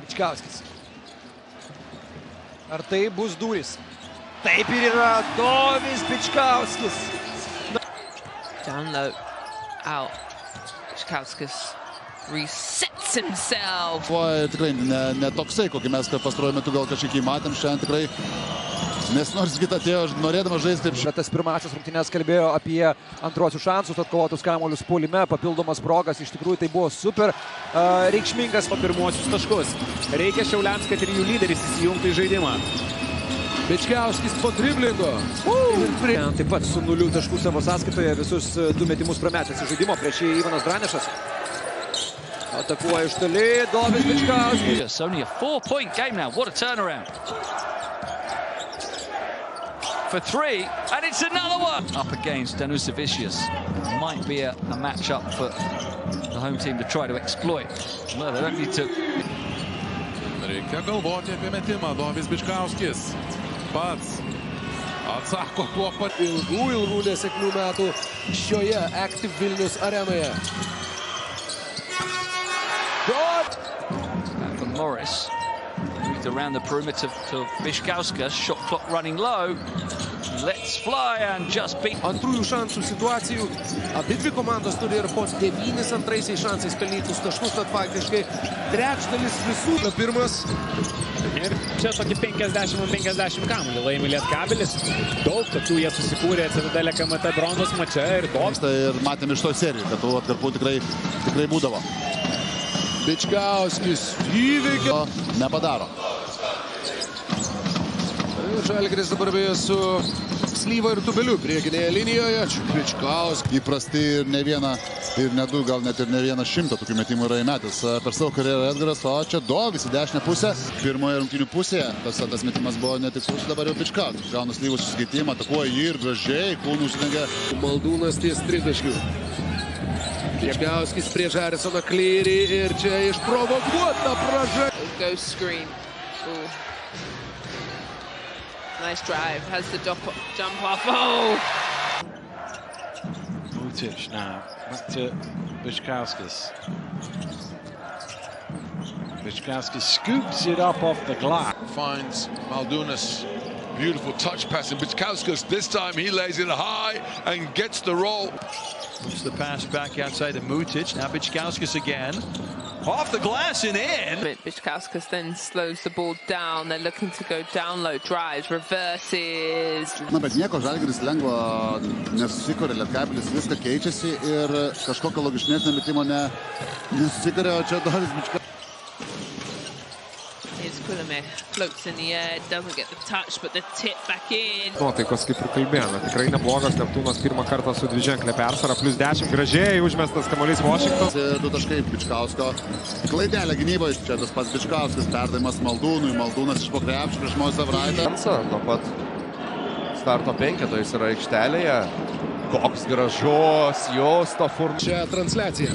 Bičkauskis. Ar tai bus durys? Taip ir yra Dovis Bičkauskis. Down low, out. Bičkauskis resets himself. Tikrai ne toksai, kokį mes pastaruoju metu gal kažkiek matėm. Šiandien tikrai nes nors kitą atėjo norėdamas žaisti. Tas pirmasis rungtynes kalbėjo apie antrosius šansus, atkovotus kamuolius puolime, papildomas progas. Iš tikrųjų tai buvo super reikšmingas po pirmuosius taškus. Reikia Šiauliams, kad ir jų lyderis įsijungtų į žaidimą. Bičkauskis po driblingo. Taip pat su 0 taškų savo sąskaitoje visus 2 metimus prametęs į žaidimo. Prieš jį Ivanas Dranešas. Atakuoja iš toli, Dovis Bičkauskis. It's only a 4-point game now. What a turnaround. For 3, and it's another one! Up against Danusevicius. Might be a match-up for the home team to try to exploit. No, they don't need to. Reikia galvoti apie metimą. Dovis Bičkauskis pats atsako tuo pat. Ilgų nesėkmių metų šioje Active Vilnius arenoje. Back from Morris. Moved around the perimeter to Bičkauskas. Shot clock running low. Let's fly and just beat. Antrųjų šansų situacijų. Abidvi komandos turi ir po 9 antraisiais šansais pelnytus taškus, tad faktiškai trečdalis visų. Pirmas. Ir čia tokį 50-50 kamuolį laimi Lietkabelis. Daug tokių jie susikūrė Citadelė KMT bronzos mače ir daug. Ir matėm iš to serijų, kad tų atkarpų tikrai būdavo. Bičkauskis įveikė. Nepadaro. Žalgiris dabar beje su Slyva ir Tubeliu priekinėje linijoje. Bičkauskis. Įprasti ir ne vieną, ir ne du, gal net ir ne 100 tokių metimų yra įmetęs per savo karjerą Edgaras, o čia Dovis į dešinę pusę. Pirmoje rungtynių pusėje tas metimas buvo netikslus, dabar jau Bičkauskis. Gauna Slyvų susikeitimą, atakuoja jį ir gražiai, kūnų užsidengia. Maldūnas ties 30. Bičkauskis prieš Harrisoną Cleary ir čia išprovokuota pražanga. Ghost screen. Ooh. Nice drive, has the jump off. Oh! Mutic now, back to Bičkauskis. Bičkauskis scoops it up off the glass. Finds Maldunas. Beautiful touch pass, and Bičkauskis this time he lays it high and gets the roll. Puts the pass back outside to Mutic. Now Bičkauskis again. Off the glass and in. Bičkauskis then slows the ball down. They're looking to go down low, drives, reverses. Na, bet nieko, Žalgiris lengva nesusikuria, Lietkabelis viską keičiasi ir kažkokio logišnesnio metimo nesusikuria, o čia Dovis Bičkauskis. Here's Kulame, floats in the air, doesn't get the touch, but the tip back in. Nuotaikos kaip ir kalbėjome, tikrai neblogas. Neptūnas pirmą kartą su dviženklė persvara, plus 10 gražiai užmestas kamuolys Washington. 2 taškai Bičkausko. Klaidelė gynyboje, čia tas pats Bičkauskis, perdavimas Maldūnui, Maldūnas iš po krepšio prieš Moisę Vraitą. Nuo pat starto 5 jis yra aikštelėje. Koks gražus Josto Furman. Čia transliacija.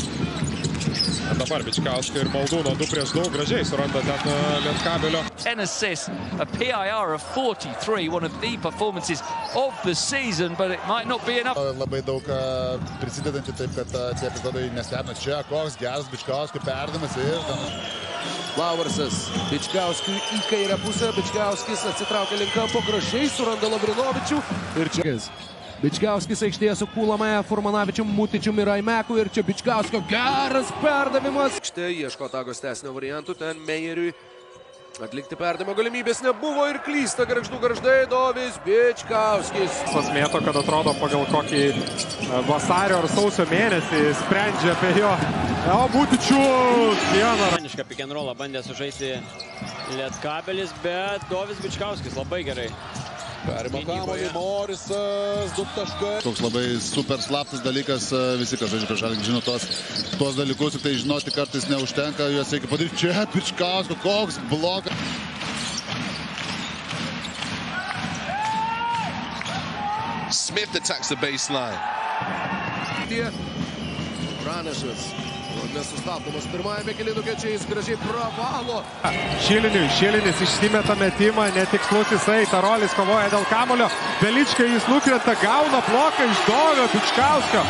Dabar Bičkauskio ir Maldūno 2 prieš 2 gražiai suranda ten Lietkabelio. 10 assists, a PIR of 43, one of the performances of the season, but it might not be enough. Labai daug prisidedantį taip, kad tie epizodai nestebina. Čia koks geras Bičkauskio perdavimas ir Lauvarsas Bičkauskiui į kairę pusę. Bičkauskis atsitraukia link kampo, gražiai suranda Lavrinovičių. Ir čia Bičkauskis aikštėje su Kulame, Furmanavičium, Mutičium ir Aimeku. Ir čia Bičkauskio geras perdavimas. Štai ieško Tagos tesnio variantų. Ten Mejeriui atlikti perdavimo galimybės nebuvo ir klysta gargždai Dovis Bičkauskis. Mėto, kad atrodo pagal kokį vasario ar sausio mėnesį sprendžia apie jo. O Mutičius! Manišką pick and rollą bandė sužaisti Lietkabelis, bet Dovis Bičkauskis labai gerai. Perima kamuolį Morisas, 2 taškai. Toks labai super slaptas dalykas, visi, kas žaidžia prieš Žalgirį, žino tuos dalykus, tik tai žinoti kartais neužtenka, juos reikia padaryti. Čia Bičkausko, koks blokas. Smith attacks the baseline. Pranešas. Nesustabdomas pirmajame kėlinuke, čia jis gražiai pravalo. Šilinis išsimeta metimą, netikslus jisai, Tarolis kovoja dėl kamulio. Veličkai jis nukrenta, gauna bloką iš Dovio Bičkauskio.